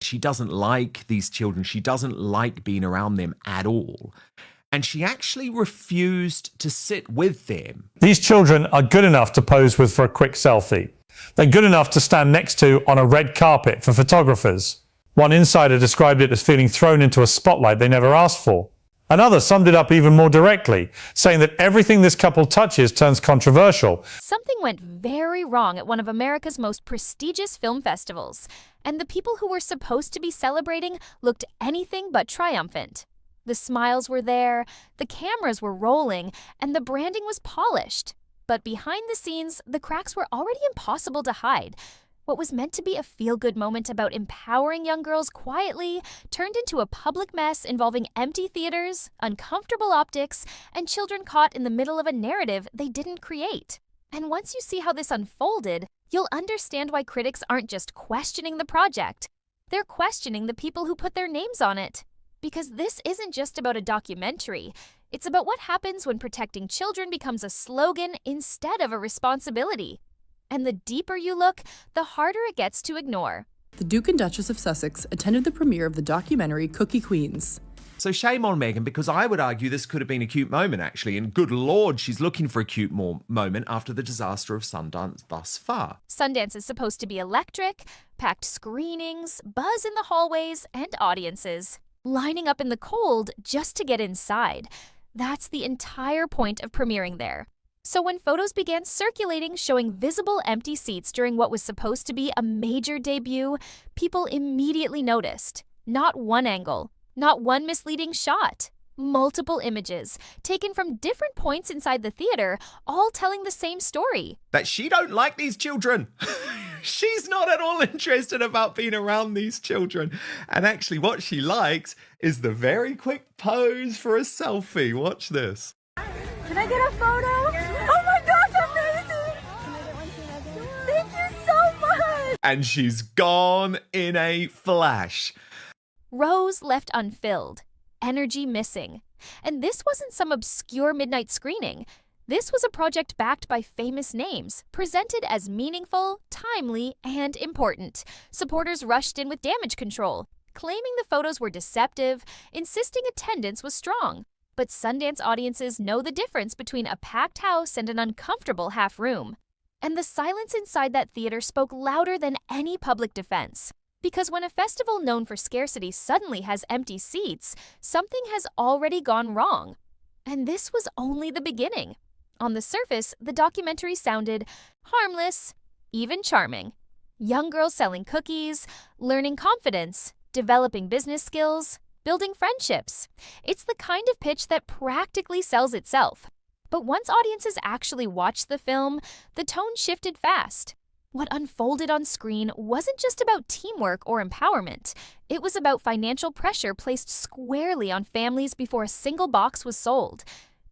She doesn't like these children. She doesn't like being around them at all. And she actually refused to sit with them. These children are good enough to pose with for a quick selfie. They're good enough to stand next to on a red carpet for photographers. One insider described it as feeling thrown into a spotlight they never asked for. Another summed it up even more directly, saying that everything this couple touches turns controversial. Something went very wrong at one of America's most prestigious film festivals, and the people who were supposed to be celebrating looked anything but triumphant. The smiles were there, the cameras were rolling, and the branding was polished. But behind the scenes, the cracks were already impossible to hide. What was meant to be a feel-good moment about empowering young girls quietly turned into a public mess involving empty theaters, uncomfortable optics, and children caught in the middle of a narrative they didn't create. And once you see how this unfolded, you'll understand why critics aren't just questioning the project. They're questioning the people who put their names on it. Because this isn't just about a documentary. It's about what happens when protecting children becomes a slogan instead of a responsibility. And the deeper you look, the harder it gets to ignore. The Duke and Duchess of Sussex attended the premiere of the documentary Cookie Queens. So shame on Meghan, because I would argue this could have been a cute moment, actually. And good Lord, she's looking for a cute moment after the disaster of Sundance thus far. Sundance is supposed to be electric, packed screenings, buzz in the hallways, and audiences lining up in the cold just to get inside. That's the entire point of premiering there. So when photos began circulating showing visible empty seats during what was supposed to be a major debut, people immediately noticed. Not one angle, not one misleading shot. Multiple images, taken from different points inside the theater, all telling the same story. That she don't like these children. She's not at all interested about being around these children. And actually what she likes is the very quick pose for a selfie. Watch this. Can I get a photo? Oh my gosh, amazing! Thank you so much! And she's gone in a flash. Rows left unfilled. Energy missing. And this wasn't some obscure midnight screening. This was a project backed by famous names, presented as meaningful, timely, and important. Supporters rushed in with damage control, claiming the photos were deceptive, insisting attendance was strong. But Sundance audiences know the difference between a packed house and an uncomfortable half room. And the silence inside that theater spoke louder than any public defense. Because when a festival known for scarcity suddenly has empty seats, something has already gone wrong. And this was only the beginning. On the surface, the documentary sounded harmless, even charming. Young girls selling cookies, learning confidence, developing business skills, building friendships. It's the kind of pitch that practically sells itself. But once audiences actually watched the film, the tone shifted fast. What unfolded on screen wasn't just about teamwork or empowerment. It was about financial pressure placed squarely on families before a single box was sold.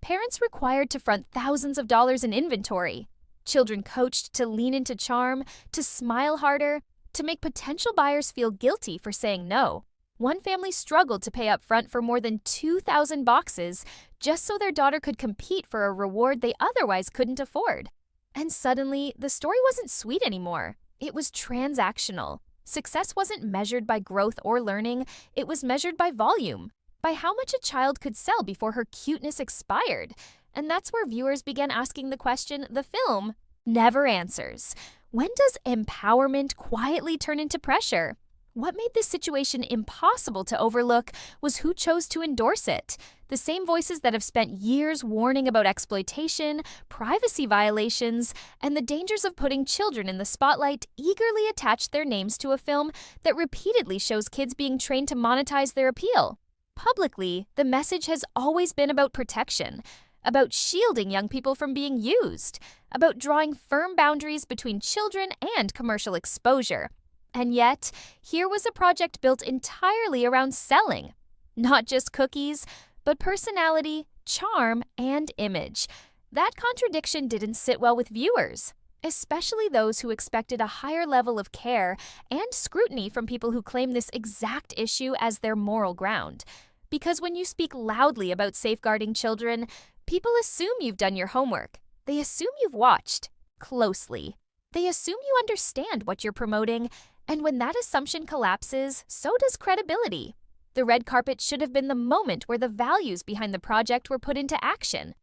Parents required to front thousands of dollars in inventory. Children coached to lean into charm, to smile harder, to make potential buyers feel guilty for saying no. One family struggled to pay up front for more than 2,000 boxes just so their daughter could compete for a reward they otherwise couldn't afford. And suddenly, the story wasn't sweet anymore. It was transactional. Success wasn't measured by growth or learning. It was measured by volume, by how much a child could sell before her cuteness expired. And that's where viewers began asking the question the film never answers. When does empowerment quietly turn into pressure? What made this situation impossible to overlook was who chose to endorse it. The same voices that have spent years warning about exploitation, privacy violations, and the dangers of putting children in the spotlight eagerly attached their names to a film that repeatedly shows kids being trained to monetize their appeal. Publicly, the message has always been about protection, about shielding young people from being used, about drawing firm boundaries between children and commercial exposure. And yet, here was a project built entirely around selling. Not just cookies, but personality, charm, and image. That contradiction didn't sit well with viewers, especially those who expected a higher level of care and scrutiny from people who claim this exact issue as their moral ground. Because when you speak loudly about safeguarding children, people assume you've done your homework. They assume you've watched closely. They assume you understand what you're promoting. And when that assumption collapses, so does credibility. The red carpet should have been the moment where the values behind the project were put into action.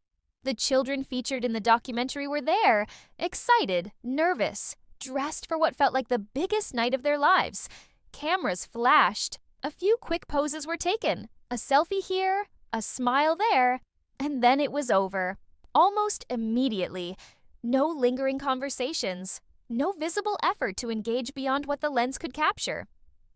The children featured in the documentary were there, excited, nervous, dressed for what felt like the biggest night of their lives. Cameras flashed. A few quick poses were taken. A selfie here, a smile there, and then it was over. Almost immediately. No lingering conversations. No visible effort to engage beyond what the lens could capture.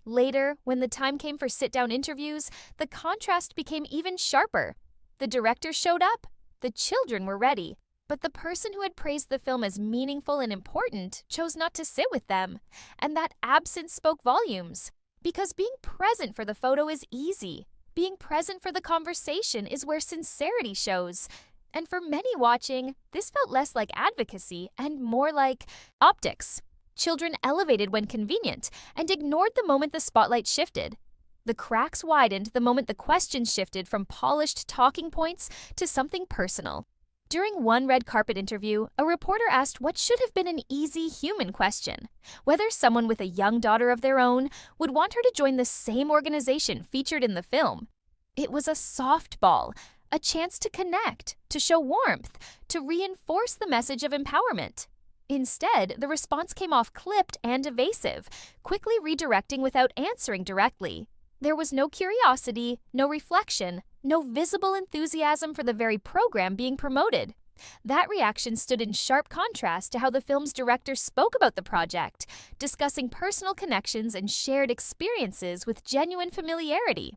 Later, when the time came for sit-down interviews, the contrast became even sharper. The director showed up. The children were ready. But the person who had praised the film as meaningful and important chose not to sit with them. And that absence spoke volumes. Because being present for the photo is easy. Being present for the conversation is where sincerity shows. And for many watching, this felt less like advocacy and more like optics. Children elevated when convenient and ignored the moment the spotlight shifted. The cracks widened the moment the questions shifted from polished talking points to something personal. During one red carpet interview, a reporter asked what should have been an easy human question: whether someone with a young daughter of their own would want her to join the same organization featured in the film. It was a softball, a chance to connect, to show warmth, to reinforce the message of empowerment. Instead, the response came off clipped and evasive, quickly redirecting without answering directly. There was no curiosity, no reflection, no visible enthusiasm for the very program being promoted. That reaction stood in sharp contrast to how the film's director spoke about the project, discussing personal connections and shared experiences with genuine familiarity.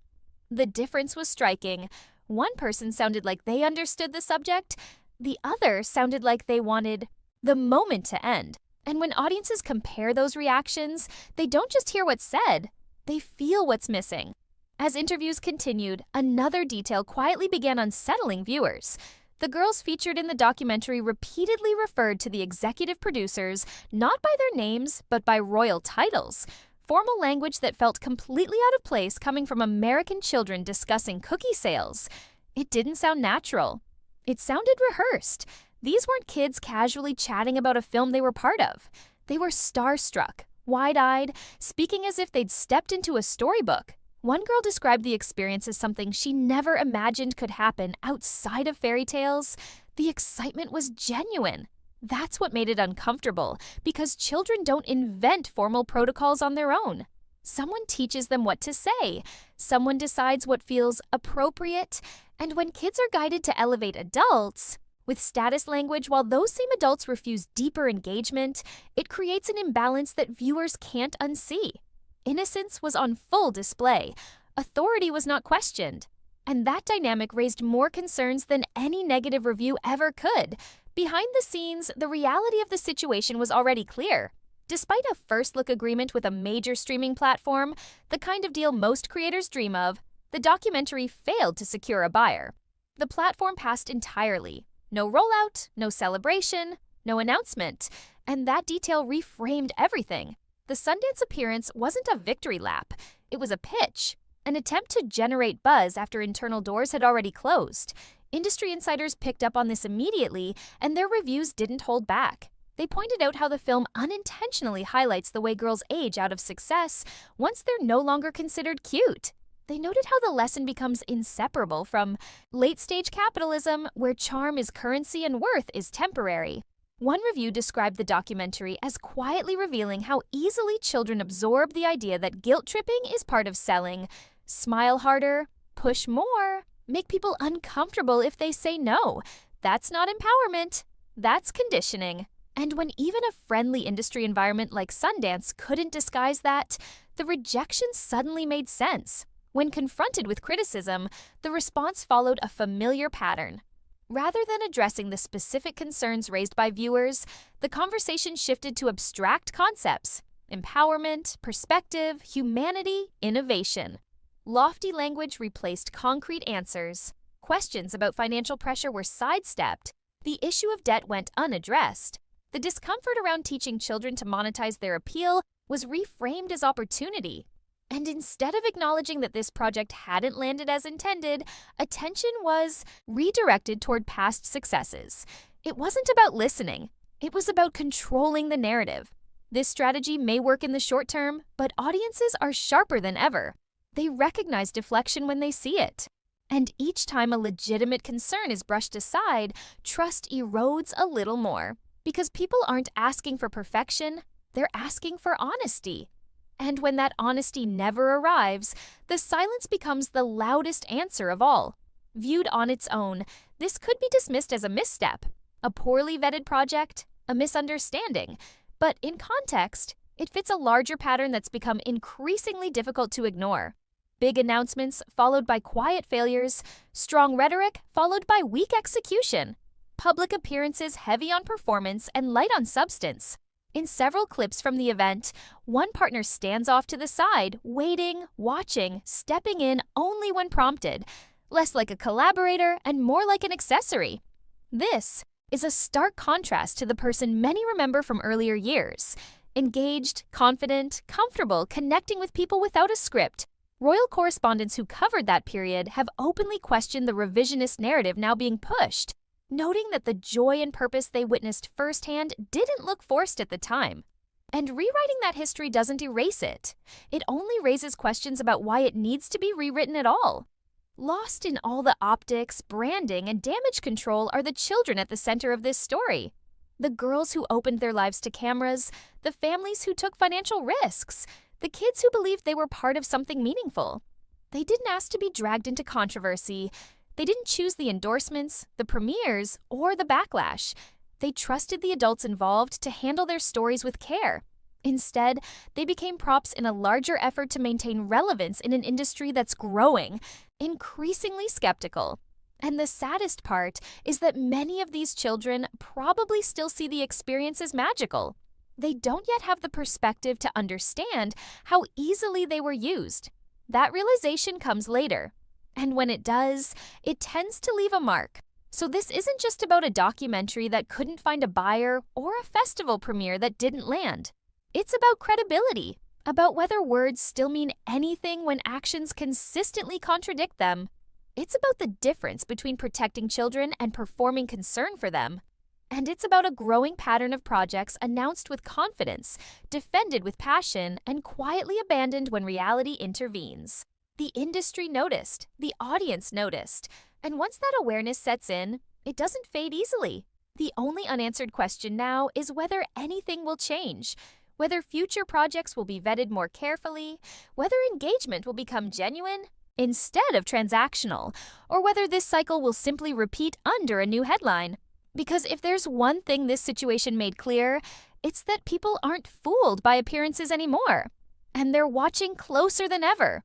The difference was striking. One person sounded like they understood the subject, the other sounded like they wanted the moment to end. And when audiences compare those reactions, they don't just hear what's said, they feel what's missing. As interviews continued, another detail quietly began unsettling viewers. The girls featured in the documentary repeatedly referred to the executive producers not by their names, but by royal titles. Formal language that felt completely out of place coming from American children discussing cookie sales. It didn't sound natural. It sounded rehearsed. These weren't kids casually chatting about a film they were part of. They were starstruck, wide-eyed, speaking as if they'd stepped into a storybook. One girl described the experience as something she never imagined could happen outside of fairy tales. The excitement was genuine. That's what made it uncomfortable, because children don't invent formal protocols on their own. Someone teaches them what to say. Someone decides what feels appropriate. And when kids are guided to elevate adults with status language, while those same adults refuse deeper engagement, it creates an imbalance that viewers can't unsee. Innocence was on full display. Authority was not questioned. And that dynamic raised more concerns than any negative review ever could. Behind the scenes, the reality of the situation was already clear. Despite a first-look agreement with a major streaming platform, the kind of deal most creators dream of, the documentary failed to secure a buyer. The platform passed entirely. No rollout, no celebration, no announcement, and that detail reframed everything. The Sundance appearance wasn't a victory lap. It was a pitch, an attempt to generate buzz after internal doors had already closed. Industry insiders picked up on this immediately, and their reviews didn't hold back. They pointed out how the film unintentionally highlights the way girls age out of success once they're no longer considered cute. They noted how the lesson becomes inseparable from late-stage capitalism, where charm is currency and worth is temporary. One review described the documentary as quietly revealing how easily children absorb the idea that guilt-tripping is part of selling. Smile harder, push more, make people uncomfortable if they say no. That's not empowerment. That's conditioning. And when even a friendly industry environment like Sundance couldn't disguise that, the rejection suddenly made sense. When confronted with criticism, the response followed a familiar pattern. Rather than addressing the specific concerns raised by viewers, the conversation shifted to abstract concepts: empowerment, perspective, humanity, innovation. Lofty language replaced concrete answers. Questions about financial pressure were sidestepped. The issue of debt went unaddressed. The discomfort around teaching children to monetize their appeal was reframed as opportunity. And instead of acknowledging that this project hadn't landed as intended, attention was redirected toward past successes. It wasn't about listening. It was about controlling the narrative. This strategy may work in the short term, but audiences are sharper than ever. They recognize deflection when they see it. And each time a legitimate concern is brushed aside, trust erodes a little more. Because people aren't asking for perfection, they're asking for honesty. And when that honesty never arrives, the silence becomes the loudest answer of all. Viewed on its own, this could be dismissed as a misstep, a poorly vetted project, a misunderstanding. But in context, it fits a larger pattern that's become increasingly difficult to ignore. Big announcements followed by quiet failures, strong rhetoric followed by weak execution, public appearances heavy on performance and light on substance. In several clips from the event, one partner stands off to the side, waiting, watching, stepping in only when prompted, less like a collaborator and more like an accessory. This is a stark contrast to the person many remember from earlier years. Engaged, confident, comfortable, connecting with people without a script. Royal correspondents who covered that period have openly questioned the revisionist narrative now being pushed, noting that the joy and purpose they witnessed firsthand didn't look forced at the time. And rewriting that history doesn't erase it. It only raises questions about why it needs to be rewritten at all. Lost in all the optics, branding, and damage control are the children at the center of this story. The girls who opened their lives to cameras, the families who took financial risks, the kids who believed they were part of something meaningful. They didn't ask to be dragged into controversy. They didn't choose the endorsements, the premieres, or the backlash. They trusted the adults involved to handle their stories with care. Instead, they became props in a larger effort to maintain relevance in an industry that's growing, increasingly skeptical. And the saddest part is that many of these children probably still see the experience as magical. They don't yet have the perspective to understand how easily they were used. That realization comes later. And when it does, it tends to leave a mark. So this isn't just about a documentary that couldn't find a buyer or a festival premiere that didn't land. It's about credibility, about whether words still mean anything when actions consistently contradict them. It's about the difference between protecting children and performing concern for them. And it's about a growing pattern of projects announced with confidence, defended with passion, and quietly abandoned when reality intervenes. The industry noticed, the audience noticed, and once that awareness sets in, it doesn't fade easily. The only unanswered question now is whether anything will change, whether future projects will be vetted more carefully, whether engagement will become genuine instead of transactional, or whether this cycle will simply repeat under a new headline. Because if there's one thing this situation made clear, it's that people aren't fooled by appearances anymore. And they're watching closer than ever.